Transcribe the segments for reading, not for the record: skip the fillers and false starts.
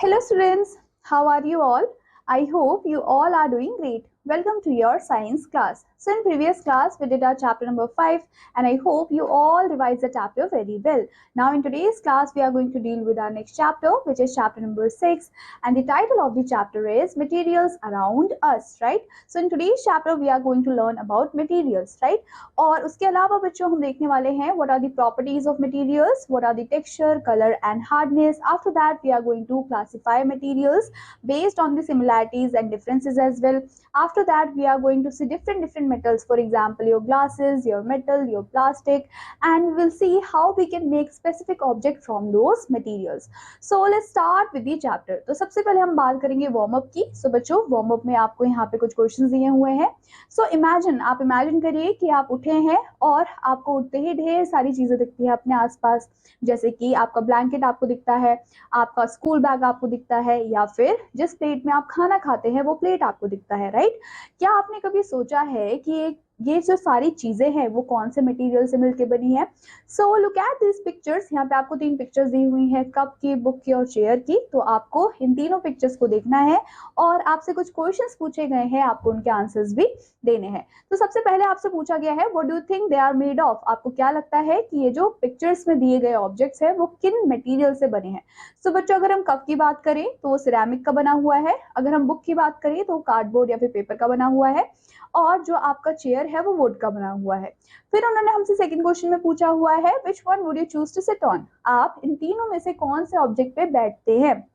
Hello students, how are you all? I hope you all are doing great. Welcome to your science class. So in previous class we did our chapter number 5 and I hope you all revised the chapter very well. Now in today's class we are going to deal with our next chapter, which is chapter number 6, and the title of the chapter is Materials Around Us, right? So in today's chapter we are going to learn about materials, right? और उसके अलावा बच्चों हम देखने वाले हैं what are the properties of materials, what are the texture, color and hardness. After that we are going to classify materials based on the similarities and differences as well. After that we are going to see different metals, for example your glasses, your metal, your plastic, and we will see how we can make specific object from those materials. So let's start with the chapter. तो सबसे पहले हम बात करेंगे warm up की. So बच्चों warm up में आपको यहाँ पे कुछ क्वेश्चंस दिए हुए हैं. So आप इमेजिन करिए कि आप उठे हैं और आपको उठते ही ढेर सारी चीजें दिखती है अपने आसपास, जैसे कि आपका ब्लैंकेट आपको दिखता है, आपका स्कूल बैग आपको दिखता है, या फिर जिस प्लेट में आप खाना खाते हैं वो प्लेट आपको दिखता है, राइट? क्या आपने कभी सोचा है कि ये जो सारी चीजें हैं वो कौन से मटेरियल से मिलकर बनी है? So look at this pictures. यहाँ पे आपको 3 पिक्चर्स दी हुई हैं, कप की, बुक की और चेयर की. तो आपको इन तीनों पिक्चर्स को देखना है और आपसे कुछ क्वेश्चंस पूछे गए हैं, आपको उनके आंसर्स भी देने हैं. तो सबसे पहले आपसे पूछा गया है what do you think they are made of. आपको क्या लगता है कि ये जो पिक्चर्स में दिए गए ऑब्जेक्ट्स हैं वो किन मटेरियल से बने हैं? सो बच्चों अगर हम कप की बात करें तो वो सिरेमिक का बना हुआ है. अगर हम बुक की बात करें तो कार्डबोर्ड या फिर पेपर का बना हुआ है. और जो आपका चेयर है वो वुड का बना हुआ है. फिर उन्होंने हमसे सेकंड क्वेश्चन में पूछा हुआ है which one would you choose to sit on. आप इन तीनों में से कौन से ऑब्जेक्ट पे बैठते हैं?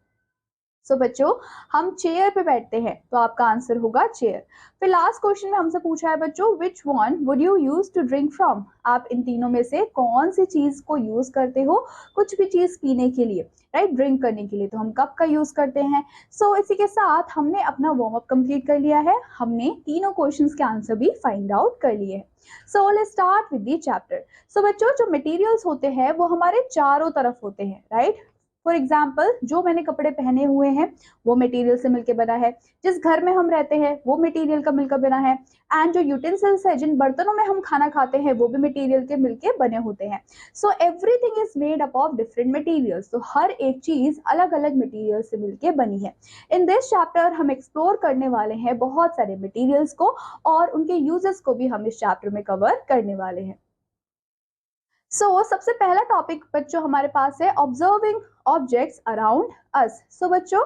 सो बच्चों हम चेयर पे बैठते हैं, तो आपका आंसर होगा चेयर. फिर लास्ट क्वेश्चन में हमसे पूछा है बच्चों which one would you use to drink from. आप इन तीनों में से कौन सी चीज को यूज करते हो कुछ भी चीज पीने के लिए, राइट? ड्रिंक करने के लिए तो हम कप का यूज करते हैं. सो इसी के साथ हमने अपना वार्म अप कंप्लीट कर लिया है. हमने तीनों क्वेश्चंस के आंसर भी फाइंड आउट कर लिए हैं. So let's start with the chapter. So बच्चों जो मटेरियल्स होते हैं वो हमारे चारों तरफ होते हैं, राइट? फॉर एग्जाम्पल जो मैंने कपड़े पहने हुए हैं वो मटेरियल से मिलकर बना है. जिस घर में हम रहते हैं वो मटेरियल का मिलकर बना है. एंड जो यूटेंसिल्स है, जिन बर्तनों में हम खाना खाते हैं वो भी मटेरियल के मिलके बने होते हैं. So everything is made up of different materials. तो हर एक चीज अलग अलग मटेरियल से मिलके बनी है. इन दिस चैप्टर हम एक्सप्लोर करने वाले हैं बहुत सारे मटेरियल्स को और उनके यूजेस को भी हम इस चैप्टर में कवर करने वाले हैं. सबसे पहला टॉपिक बच्चों हमारे पास है ऑब्जर्विंग ऑब्जेक्ट्स अराउंड अस. बच्चों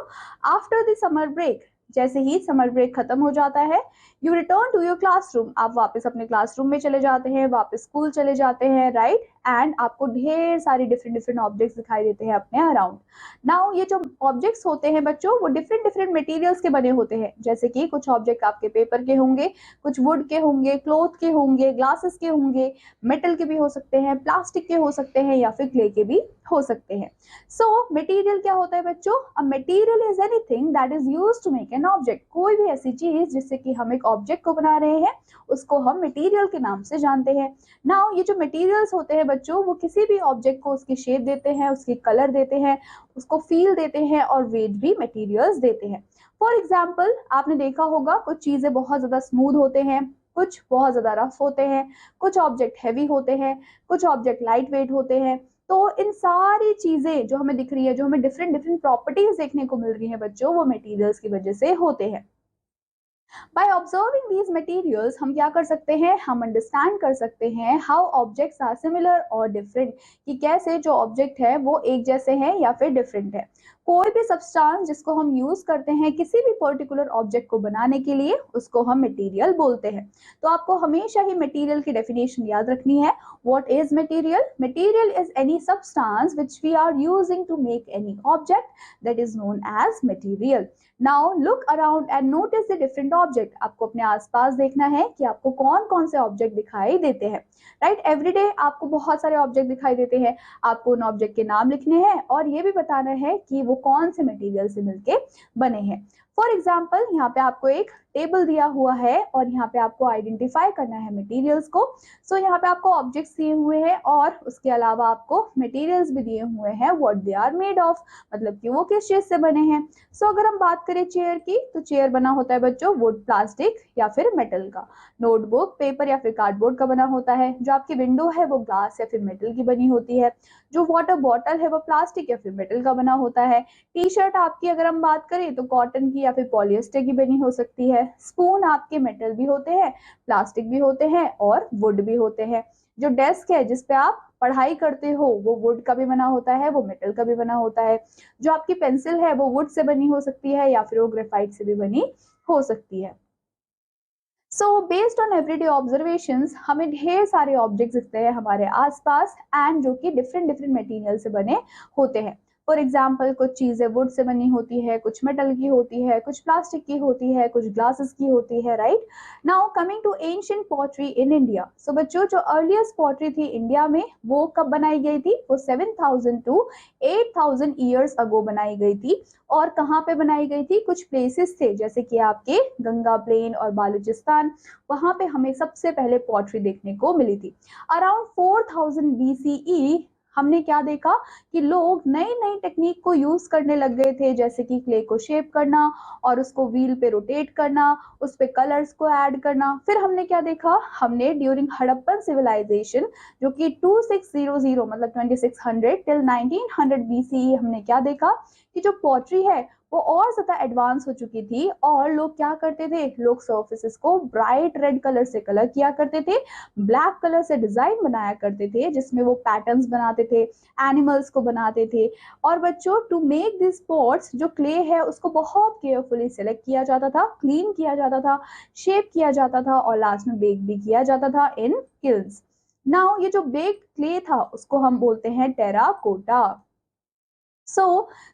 आफ्टर द समर ब्रेक, जैसे ही समर ब्रेक खत्म हो जाता है, you return to your classroom. आप वापस अपने क्लासरूम में चले जाते हैं, वापस स्कूल चले जाते हैं, राइट? एंड आपको ढेर सारी डिफरेंट ऑब्जेक्ट्स दिखाई देते हैं अपने अराउंड. नाउ ये जो ऑब्जेक्ट्स होते हैं बच्चों वो डिफरेंट मटेरियल्स के बने होते हैं. जैसे कि कुछ ऑब्जेक्ट आपके पेपर के होंगे, कुछ वुड के होंगे, क्लॉथ के होंगे, ग्लासेस के होंगे, मेटल के भी हो सकते हैं, प्लास्टिक के हो सकते हैं या फिर क्ले के भी हो सकते हैं. सो मटेरियल क्या होता है बच्चों? A material is anything that is used to make an object. कोई भी ऐसी चीज जिससे कि हम एक ऑब्जेक्ट को बना रहे हैं उसको हम मटेरियल के नाम से जानते हैं. नाउ ये जो मटेरियल्स होते हैं बच्चों वो किसी भी ऑब्जेक्ट को उसकी शेप देते हैं, उसकी कलर देते हैं, उसको फील देते हैं और वेट भी मटेरियल्स देते हैं. फॉर एग्जाम्पल आपने देखा होगा कुछ चीजें बहुत ज्यादा स्मूथ होते हैं, कुछ बहुत ज्यादा रफ होते हैं, कुछ ऑब्जेक्ट हैवी होते हैं, कुछ ऑब्जेक्ट लाइट वेट होते हैं. तो इन सारी चीजें जो हमें दिख रही है, जो हमें डिफरेंट प्रॉपर्टीज देखने को मिल रही है बच्चों, वो मटेरियल्स की वजह से होते हैं. बाय ऑब्जर्विंग दीज मटेरियल्स हम क्या कर सकते हैं, हम अंडरस्टैंड कर सकते हैं हाउ ऑब्जेक्ट्स आर सिमिलर और डिफरेंट, कि कैसे जो ऑब्जेक्ट है वो एक जैसे हैं या फिर डिफरेंट है. कोई भी सब्सटेंस जिसको हम यूज करते हैं किसी भी पर्टिकुलर ऑब्जेक्ट को बनाने के लिए उसको हम मटेरियल बोलते हैं. तो आपको हमेशा ही मटेरियल की डेफिनेशन याद रखनी है. What is material? Material is any substance which we are using to make any object that is known as material. Now look around and notice the different object. आपको अपने आसपास देखना है कि आपको कौन कौन से ऑब्जेक्ट दिखाई देते हैं, राइट? एवरीडे आपको बहुत सारे ऑब्जेक्ट दिखाई देते हैं. आपको उन ऑब्जेक्ट के नाम लिखने हैं और ये भी बताना है कि वो कौन से मटेरियल से मिलके बने हैं. फॉर एग्जाम्पल यहाँ पे आपको एक टेबल दिया हुआ है और यहाँ पे आपको आइडेंटिफाई करना है मटेरियल्स को। सो यहाँ पे आपको ऑब्जेक्ट्स दिए हुए हैं और उसके अलावा आपको मटेरियल्स भी दिए हुए हैं, what they are made of, मतलब कि वो किस चीज से बने हैं। सो अगर हम बात करें चेयर की, तो चेयर बना होता है बच्चों वुड, प्लास्टिक या फिर मेटल का। नोटबुक पेपर या फिर कार्डबोर्ड का बना होता है। जो आपकी विंडो है वो ग्लास या फिर मेटल की बनी होती है। जो वाटर बॉटल है वो प्लास्टिक या फिर मेटल का बना होता है। टी शर्ट आपकी अगर हम बात करें तो कॉटन की या फिर पॉलिएस्टर की बनी हो सकती है। स्पून आपके मेटल भी होते हैं, प्लास्टिक भी होते हैं और वुड भी होते हैं। जो डेस्क है जिसपे आप पढ़ाई करते हो वो वुड का भी बना होता है, वो मेटल का भी बना होता है। जो आपकी पेंसिल है वो वुड से बनी हो सकती है या फिर वो ग्रेफाइट से भी बनी हो सकती है। So based on everyday observations हमें ढेर सारे ऑब्जेक्ट्स दिखते हैं हमारे आसपास एंड जो कि डिफरेंट डिफरेंट मटेरियल से बने होते हैं। फॉर एग्जाम्पल कुछ चीजें वुड से बनी होती है, कुछ मेटल की होती है, कुछ प्लास्टिक की होती है, कुछ ग्लासेस की होती है, right. Now coming to ancient pottery in India. So बच्चों जो अर्लीस्ट पॉटरी थी इंडिया में वो कब बनाई गई थी? वो 7000 टू 8000 ईयर्स अगो बनाई गई थी। और कहाँ पे बनाई गई थी? कुछ प्लेसेस थे जैसे कि आपके गंगा प्लेन और बालूचिस्तान, वहां पे हमें सबसे पहले पॉटरी देखने को मिली थी। अराउंड 4000 BCE हमने क्या देखा कि लोग नई नई टेक्निक को यूज करने लग गए थे, जैसे कि क्ले को शेप करना और उसको व्हील पे रोटेट करना, उस पे कलर्स को ऐड करना। फिर हमने क्या देखा? हमने ड्यूरिंग हड़प्पन सिविलाइजेशन जो कि 2600 मतलब 2600 टिल 1900 BCE हमने क्या देखा कि जो पॉटरी है वो और ज्यादा एडवांस हो चुकी थी। और लोग क्या करते थे? लोग सर्फेसेस को ब्राइट रेड कलर से कलर किया करते थे, ब्लैक कलर से डिजाइन बनाया करते थे जिसमें वो पैटर्न्स बनाते थे, एनिमल्स को बनाते थे। और बच्चों टू मेक दिस पॉट्स जो क्ले है उसको बहुत केयरफुली सिलेक्ट किया जाता था, क्लीन किया जाता था, शेप किया जाता था और लास्ट में बेक भी किया जाता था इन किल्स। नाउ ये जो बेक्ड क्ले था उसको हम बोलते हैं terracotta. So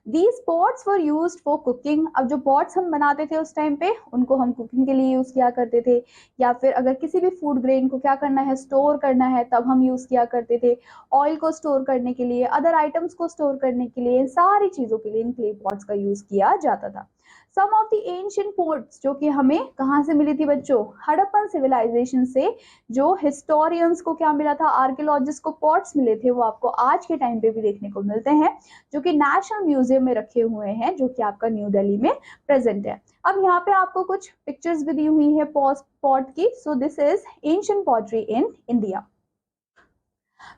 these pots were used for cooking. अब जो पॉट्स हम बनाते थे उस टाइम पे उनको हम कुकिंग के लिए यूज किया करते थे, या फिर अगर किसी भी फूड ग्रेन को क्या करना है, स्टोर करना है, तब हम यूज किया करते थे। ऑयल को स्टोर करने के लिए, अदर आइटम्स को स्टोर करने के लिए, इन सारी चीजों के लिए इन क्ले पॉट्स का यूज किया जाता था। सम ऑफ द एंशिएंट पॉट्स जो कि हमें कहाँ से मिली थी बच्चों? हड़प्पन सिविलाइजेशन से। जो हिस्टोरियंस को क्या मिला था, आर्कियोलॉजिस्ट को पॉट्स मिले थे, वो आपको आज के टाइम पे भी देखने को मिलते हैं, जो कि नेशनल म्यूजियम में रखे हुए हैं, जो कि आपका न्यू दिल्ली में प्रेजेंट है। अब यहाँ पे आपको कुछ पिक्चर्स भी दी हुई है पॉट की। So this is ancient pottery in India.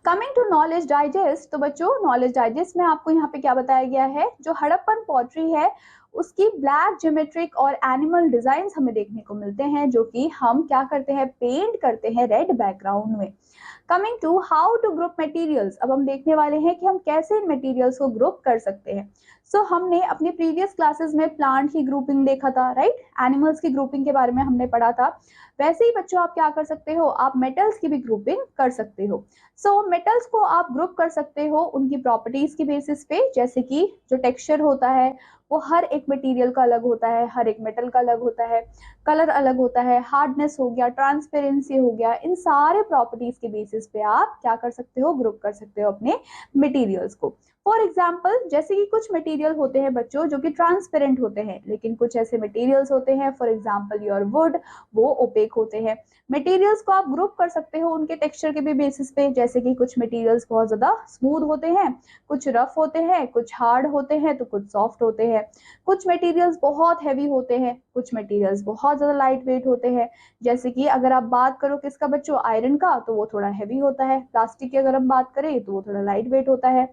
Coming to knowledge digest, तो बच्चों नॉलेज डाइजेस्ट में आपको यहाँ पे क्या बताया गया है? जो हड़प्पन पॉटरी है उसकी ब्लैक ज्योमेट्रिक और एनिमल डिजाइन हमें देखने को मिलते हैं, जो कि हम क्या करते हैं? पेंट करते हैं रेड बैकग्राउंड में। Coming to how to group materials, अब हम देखने वाले हैं कि हम कैसे इन मटेरियल्स को ग्रुप कर सकते हैं। सो हमने अपनी प्रीवियस क्लासेस में प्लांट की ग्रुपिंग देखा था, राइट, एनिमल्स की ग्रुपिंग के बारे में हमने पढ़ा था। वैसे ही बच्चों आप क्या कर सकते हो? आप मेटल्स की भी ग्रुपिंग कर सकते हो। सो मेटल्स को आप ग्रुप कर सकते हो उनकी प्रॉपर्टीज की बेसिस पे, जैसे कि जो टेक्सचर होता है वो हर एक मटेरियल का अलग होता है, हर एक मेटल का अलग होता है, कलर अलग होता है, हार्डनेस हो गया, ट्रांसपेरेंसी हो गया, इन सारे प्रॉपर्टीज के बेसिस पे आप क्या कर सकते हो? ग्रुप कर सकते हो अपने मटेरियल्स को। फॉर एग्जाम्पल जैसे कि कुछ मटेरियल होते हैं बच्चों जो कि ट्रांसपेरेंट होते हैं, लेकिन कुछ ऐसे मटेरियल्स होते हैं, फॉर एग्जाम्पल योर वुड, वो ओपेक होते हैं। मटेरियल्स को आप ग्रुप कर सकते हो उनके टेक्सचर के भी बेसिस पे, जैसे कि कुछ मटेरियल्स बहुत ज्यादा स्मूथ होते हैं, कुछ रफ होते हैं, कुछ हार्ड होते हैं, तो कुछ सॉफ्ट होते हैं। कुछ मटेरियल्स बहुत हैवी होते हैं, कुछ मटेरियल्स बहुत ज्यादा लाइट वेट होते हैं। जैसे कि अगर आप बात करो किसका बच्चों? आयरन का, तो वो थोड़ा हैवी होता है। प्लास्टिक की अगर हम बात करें तो वो थोड़ा लाइट वेट होता है।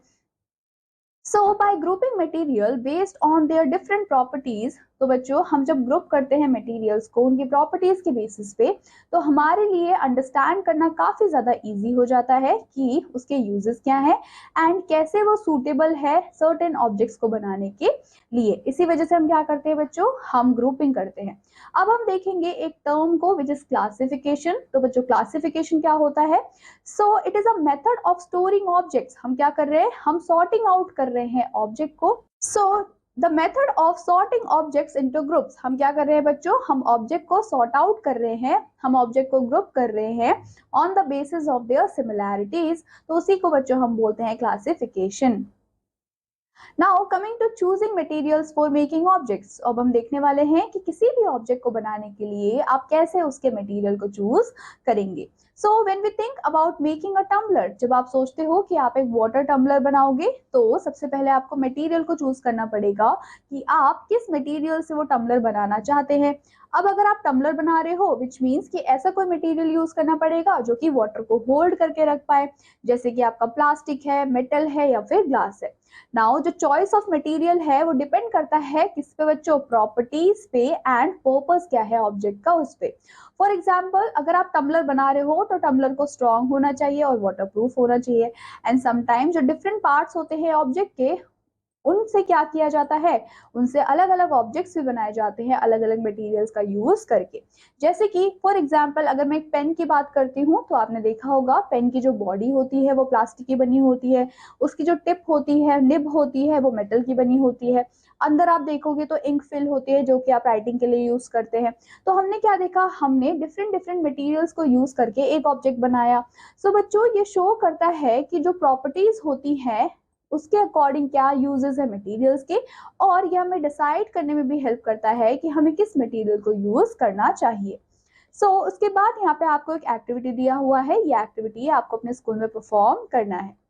So by grouping material based on their different properties, तो बच्चों हम जब ग्रुप करते हैं मटेरियल्स को उनकी प्रॉपर्टीज के बेसिस पे, तो हमारे लिए अंडरस्टैंड करना काफी ज्यादा इजी हो जाता है कि उसके यूजेस क्या है एंड कैसे वो सूटेबल है सर्टेन ऑब्जेक्ट्स को बनाने के लिए। इसी वजह से हम क्या करते हैं बच्चों? हम ग्रुपिंग करते हैं। अब हम देखेंगे एक टर्म को विच इज क्लासिफिकेशन। तो बच्चों क्लासिफिकेशन क्या होता है? So it is a method of storing objects. हम क्या कर रहे हैं? हम सॉर्टिंग आउट कर रहे हैं ऑब्जेक्ट को। So the method of sorting objects into groups, हम क्या कर रहे हैं बच्चों? हम ऑब्जेक्ट को सॉर्ट आउट कर रहे हैं, हम ऑब्जेक्ट को ग्रुप कर रहे हैं on the basis of their similarities. तो उसी को बच्चों हम बोलते हैं classification. Now coming to choosing materials for making objects, अब हम देखने वाले हैं कि किसी भी ऑब्जेक्ट को बनाने के लिए आप कैसे उसके मटेरियल को चूज करेंगे। So when we think about making a tumbler, जब आप सोचते हो कि आप एक वाटर टम्बलर बनाओगे तो सबसे पहले आपको मटेरियल को चूज करना पड़ेगा कि आप किस मटेरियल से वो टम्बलर बनाना चाहते हैं। अब अगर आप टम्बलर बना रहे हो विच मीन्स कि ऐसा कोई मटेरियल यूज करना पड़ेगा जो कि वाटर को होल्ड करके रख पाए, जैसे कि आपका प्लास्टिक है, मेटल है या फिर ग्लास है। नाउ जो चॉइस ऑफ मटेरियल है वो डिपेंड करता है किस पे बच्चों, प्रॉपर्टीज पे एंड पर्पस क्या है ऑब्जेक्ट का उस पे। फॉर एग्जाम्पल अगर आप टम्बलर बना रहे हो तो टम्बलर को स्ट्रॉन्ग होना चाहिए और वाटर प्रूफ होना चाहिए। एंड समटाइम जो डिफरेंट पार्ट्स होते हैं ऑब्जेक्ट के, उनसे क्या किया जाता है, उनसे अलग अलग ऑब्जेक्ट्स भी बनाए जाते हैं अलग अलग मटेरियल्स का यूज करके। जैसे कि फॉर एग्जांपल अगर मैं एक पेन की बात करती हूँ तो आपने देखा होगा पेन की जो बॉडी होती है वो प्लास्टिक की बनी होती है, उसकी जो टिप होती है, निब होती है, वो मेटल की बनी होती है। अंदर आप देखोगे तो इंक फिल होती है जो कि आप राइटिंग के लिए यूज करते हैं। तो हमने क्या देखा, हमने डिफरेंट डिफरेंट मटेरियल्स को यूज करके एक ऑब्जेक्ट बनाया। सो बच्चों ये शो करता है कि जो प्रॉपर्टीज होती है उसके अकॉर्डिंग क्या यूजेस है मटेरियल्स के, और ये हमें डिसाइड करने में भी हेल्प करता है कि हमें किस मटेरियल को यूज करना चाहिए। उसके बाद यहाँ पे आपको एक एक्टिविटी दिया हुआ है, ये एक्टिविटी आपको अपने स्कूल में परफॉर्म करना है।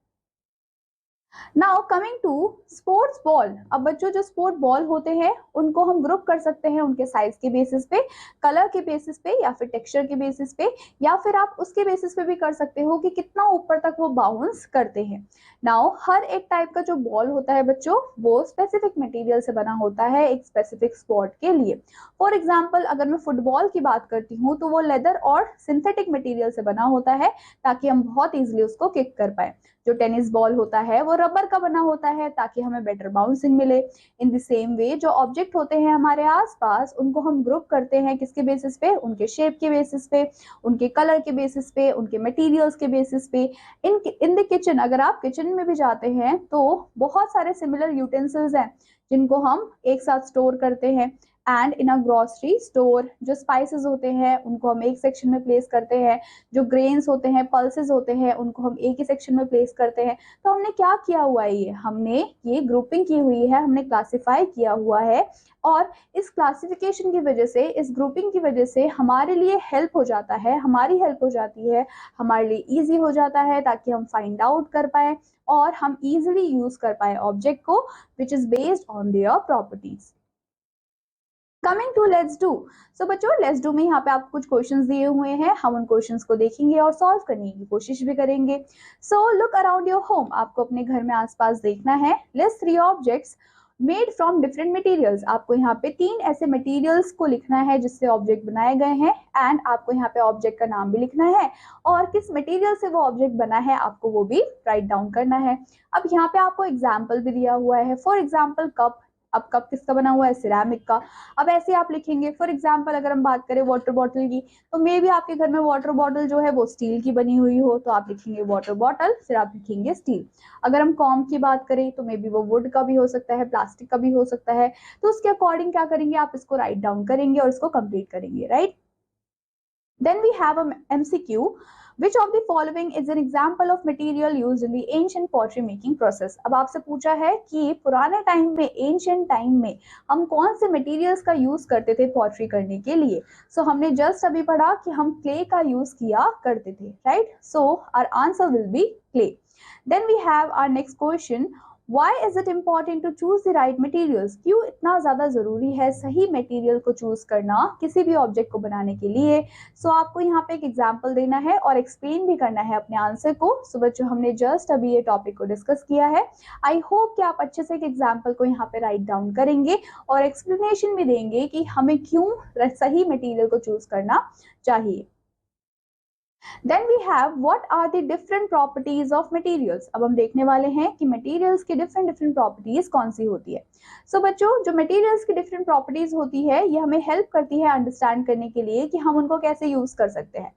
Now coming to sports ball, अब बच्चों जो स्पोर्ट बॉल होते हैं उनको हम ग्रुप कर सकते हैं उनके साइज के बेसिस पे, कलर के बेसिस पे या फिर टेक्सचर के बेसिस पे, या फिर आप उसके बेसिस पे भी कर सकते हो कि कितना ऊपर तक वो बाउंस करते हैं। नाउ हर एक टाइप का जो बॉल होता है बच्चों वो स्पेसिफिक मटेरियल से बना होता है एक स्पेसिफिक स्पोर्ट के लिए। फॉर एग्जाम्पल अगर मैं फुटबॉल की बात करती हूँ तो वो लेदर और सिंथेटिक मटेरियल से बना होता है ताकि हम बहुत इजिली उसको किक कर पाए। जो टेनिस बॉल होता है वो रबर का बना होता है ताकि हमें बेटर बाउंसिंग मिले। इन द सेम वे जो ऑब्जेक्ट होते हैं हमारे आसपास उनको हम ग्रुप करते हैं किसके बेसिस पे, उनके शेप के बेसिस पे, उनके कलर के बेसिस पे, उनके मटेरियल्स के बेसिस पे। इन द किचन, अगर आप किचन में भी जाते हैं तो बहुत सारे सिमिलर यूटेंसिल्स हैं जिनको हम एक साथ स्टोर करते हैं। And in a grocery store जो स्पाइसेस होते हैं उनको हम एक सेक्शन में प्लेस करते हैं, जो ग्रेन्स होते हैं, पल्सेस होते हैं, उनको हम एक ही सेक्शन में प्लेस करते हैं। तो हमने क्या किया हुआ है, ये हमने ये ग्रुपिंग की हुई है, हमने क्लासिफाई किया हुआ है। और इस क्लासिफिकेशन की वजह से, इस ग्रुपिंग की वजह से हमारे लिए हेल्प हो जाता है, हमारी हेल्प हो जाती है, हमारे लिए ईजी हो जाता है ताकि हम फाइंड आउट कर पाए और हम इजिली यूज कर पाए ऑब्जेक्ट को which is based on their properties. Coming to let's do, so बच्चों लेट्स डू में यहाँ पे आपको कुछ क्वेश्चंस दिए हुए हैं, हम उन क्वेश्चंस को देखेंगे और सॉल्व करने की कोशिश भी करेंगे। So look around your home, आपको अपने घर में आसपास देखना है। List 3 objects made from different materials, आपको यहाँ पे 3 ऐसे मटेरियल्स को लिखना है जिससे ऑब्जेक्ट बनाए गए हैं। एंड आपको यहाँ पे ऑब्जेक्ट का नाम भी लिखना है और किस मटेरियल से वो ऑब्जेक्ट बना है आपको वो भी राइट डाउन करना है। अब यहाँ पे आपको एग्जाम्पल भी दिया हुआ है, फॉर एग्जाम्पल कप। अब कप किसका बना हुआ है, सिरेमिक का। अब ऐसे आप लिखेंगे, फॉर एग्जाम्पल अगर हम बात करें वाटर बॉटल की तो मे भी आपके घर में वाटर बॉटल जो है वो स्टील की बनी हुई हो तो आप लिखेंगे वाटर बॉटल, फिर आप लिखेंगे स्टील। अगर हम कॉम की बात करें तो मे बी वो वुड का भी हो सकता है, प्लास्टिक का भी हो सकता है। तो उसके अकॉर्डिंग क्या करेंगे, आप इसको राइट डाउन करेंगे और इसको कंप्लीट करेंगे, right. Then we have a MCQ. Which of the following is an example of material used in the ancient pottery making process? अब आपसे पूछा है कि पुराने टाइम में, एंशियंट टाइम में हम कौन से मटेरियल्स का यूज करते थे पॉटरी करने के लिए। हमने जस्ट अभी पढ़ा कि हम क्ले का यूज किया करते थे, right. Our answer will be clay. Then we have our next question. Why is it important to choose the right materials? क्यों इतना ज्यादा जरूरी है सही मटेरियल को चूज करना किसी भी ऑब्जेक्ट को बनाने के लिए। आपको यहाँ पे एक एग्जाम्पल देना है और एक्सप्लेन भी करना है अपने आंसर को। बच्चों हमने जस्ट अभी ये टॉपिक को डिस्कस किया है। आई होप कि आप अच्छे से एक एग्जाम्पल को यहाँ पे राइट डाउन करेंगे और एक्सप्लेनेशन भी देंगे कि हमें क्यों सही मटेरियल को चूज करना चाहिए। Then we have what are the different properties of materials? अब हम देखने वाले हैं कि materials की different properties कौन सी होती है। बच्चों जो materials की different properties होती है ये हमें help करती है understand करने के लिए कि हम उनको कैसे use कर सकते हैं।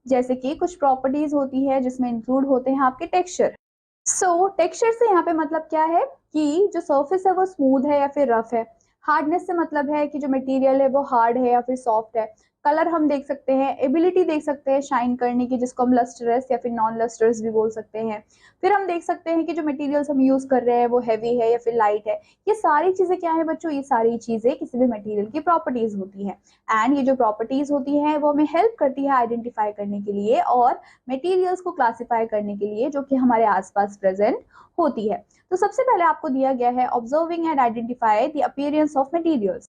जैसे कि कुछ properties होती है जिसमें include होते हैं आपके texture। टेक्सचर से यहाँ पे मतलब क्या है कि जो सरफेस है वो स्मूथ है या फिर रफ है। हार्डनेस से मतलब है कि जो मटेरियल है वो हार्ड है या फिर सॉफ्ट है। कलर हम देख सकते हैं, एबिलिटी देख सकते हैं शाइन करने की, जिसको हम लस्टरस या फिर नॉन लस्टरस भी बोल सकते हैं। फिर हम देख सकते हैं कि जो मटेरियल्स हम यूज कर रहे हैं वो हैवी है या फिर लाइट है। ये सारी चीजें क्या है बच्चों, ये सारी चीजें किसी भी मटेरियल की प्रॉपर्टीज होती हैं। एंड ये जो प्रॉपर्टीज होती हैं वो हमें हेल्प करती है आइडेंटिफाई करने के लिए और मटेरियल्स को क्लासिफाई करने के लिए जो कि हमारे आसपास प्रेजेंट होती है। तो सबसे पहले आपको दिया गया है observing and identify the appearance of materials.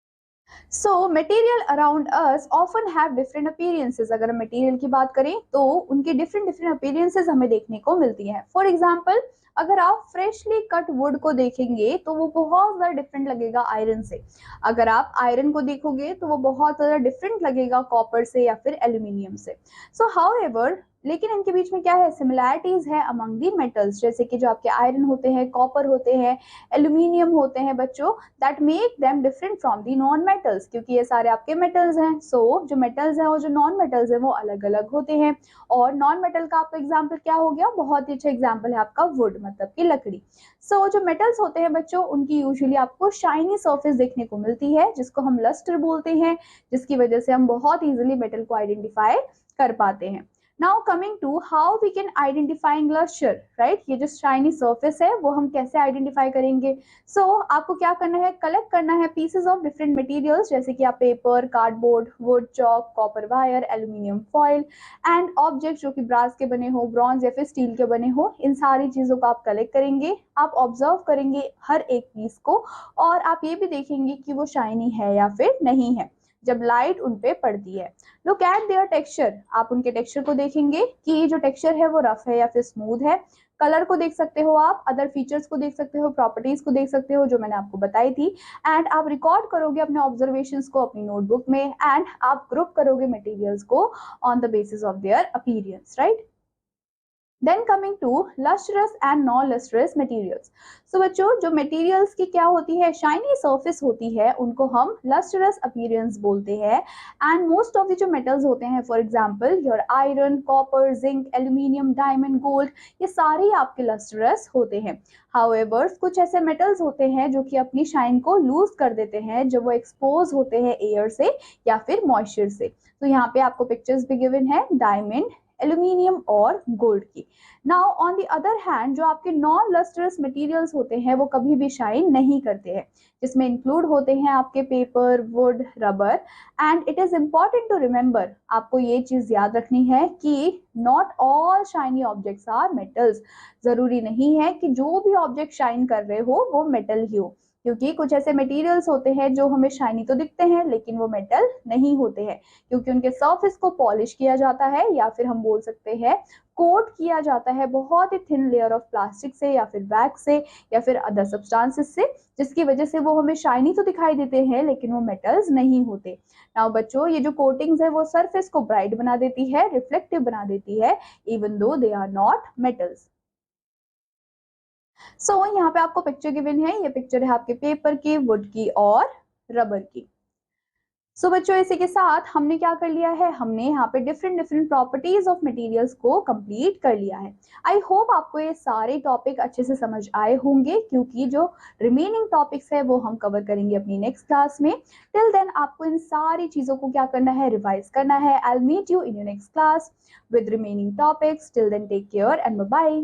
So material around us often have different appearances. अगर हम मटेरियल की बात करें तो उनकी डिफरेंट डिफरेंट अपीयरेंसेस हमें देखने को मिलती हैं। फॉर एग्जांपल, अगर आप फ्रेशली कट वुड को देखेंगे तो वो बहुत ज़्यादा डिफरेंट लगेगा आयरन से। अगर आप आयरन को देखोगे तो वो बहुत ज़्यादा डिफरेंट लगेगा कॉपर से या फिर एल्यूमिनियम से। सो हाउएवर, लेकिन इनके बीच में क्या है, सिमिलैरिटीज है अमंग दी मेटल्स, जैसे कि जो आपके आयरन होते हैं, कॉपर होते हैं, एल्यूमिनियम होते हैं बच्चों, that make them different from the non metals, क्योंकि ये सारे आपके मेटल्स हैं। सो जो मेटल्स हैं और जो नॉन मेटल्स हैं वो अलग अलग होते हैं। और नॉन मेटल का आपका एग्जाम्पल क्या हो गया, बहुत ही अच्छा एग्जाम्पल है आपका वुड, मतलब की लकड़ी। सो जो मेटल्स होते हैं बच्चों, उनकी यूजुअली आपको शाइनी सरफेस देखने को मिलती है, जिसको हम लस्टर बोलते हैं, जिसकी वजह से हम बहुत इजीली मेटल को आइडेंटिफाई कर पाते हैं। Now coming to how we can identifying lustre, right. ये जो शाइनी सरफेस है वो हम कैसे आइडेंटिफाई करेंगे। सो आपको क्या करना है, कलेक्ट करना है पीसेस ऑफ डिफरेंट मटेरियल्स, जैसे कि आप paper, cardboard, would, chalk, copper wire, aluminium foil and object जो कि ब्रास के बने हो, ब्रॉन्ज या फिर स्टील के बने हो। इन सारी चीजों को आप कलेक्ट करेंगे, आप ऑब्जर्व करेंगे हर एक पीस को, और आप ये भी देखेंगे कि वो शाइनी है या फिर नहीं है जब लाइट उन पे पड़ती है। लुक एट देयर टेक्सचर, आप उनके टेक्सचर को देखेंगे कि जो टेक्सचर है वो रफ है या फिर स्मूथ है। कलर को देख सकते हो आप, अदर फीचर्स को देख सकते हो, प्रॉपर्टीज को देख सकते हो जो मैंने आपको बताई थी। एंड आप रिकॉर्ड करोगे अपने ऑब्जर्वेशंस को अपनी नोटबुक में, एंड आप ग्रुप करोगे मटेरियल्स को on the basis of their appearance, right. Then coming to lustrous and non lustrous materials. So बच्चों, जो मटेरियल्स की क्या होती है, शाइनी सरफेस होती है, उनको हम लस्ट्रस अपीयरेंस बोलते हैं। एंड मोस्ट ऑफ द जो मेटल्स होते हैं, for example your iron, copper, zinc, aluminium, diamond, gold, ये सारे ही आपके लस्ट्रस होते हैं। हाउएवर, कुछ ऐसे मेटल्स होते हैं जो कि अपनी शाइन को लूज कर देते हैं जब वो एक्सपोज होते हैं एयर से या फिर मॉइस्चर से। तो यहाँ पे आपको पिक्चर्स भी गिवन है डायमंड, एल्यूमिनियम और गोल्ड की। Now on the other hand, जो आपके नॉन लस्टरस मटेरियल्स होते हैं वो कभी भी शाइन नहीं करते हैं, जिसमें इंक्लूड होते हैं आपके paper, wood, rubber. And it is important to remember, आपको ये चीज याद रखनी है कि not all shiny objects are metals. जरूरी नहीं है कि जो भी ऑब्जेक्ट शाइन कर रहे हो वो मेटल ही हो, क्योंकि कुछ ऐसे मटेरियल्स होते हैं जो हमें शाइनी तो दिखते हैं लेकिन वो मेटल नहीं होते हैं, क्योंकि उनके सरफेस को पॉलिश किया जाता है या फिर हम बोल सकते हैं कोट किया जाता है बहुत ही थिन लेयर ऑफ प्लास्टिक से या फिर वैक्स से या फिर अदर सब्सटेंसेस से, जिसकी वजह से वो हमें शाइनी तो दिखाई देते हैं लेकिन वो मेटल्स नहीं होते। नाउ बच्चों, ये जो कोटिंग्स है वो सरफेस को ब्राइट बना देती है, रिफ्लेक्टिव बना देती है, even though they are not metals. So यहाँ पे आपको पिक्चर गिवन है, ये पिक्चर है आपके पेपर की, वुड की और रबर की। सो बच्चों, इसी के साथ हमने क्या कर लिया है, हमने यहाँ पे different different properties of materials को कंप्लीट कर लिया है। आई होप आपको ये सारे टॉपिक अच्छे से समझ आए होंगे, क्योंकि जो रिमेनिंग टॉपिक्स है वो हम कवर करेंगे अपनी नेक्स्ट क्लास में। टिल देन आपको इन सारी चीजों को क्या करना है, रिवाइज करना है। I will meet you in your next class with remaining topics. Till then take care and bye bye.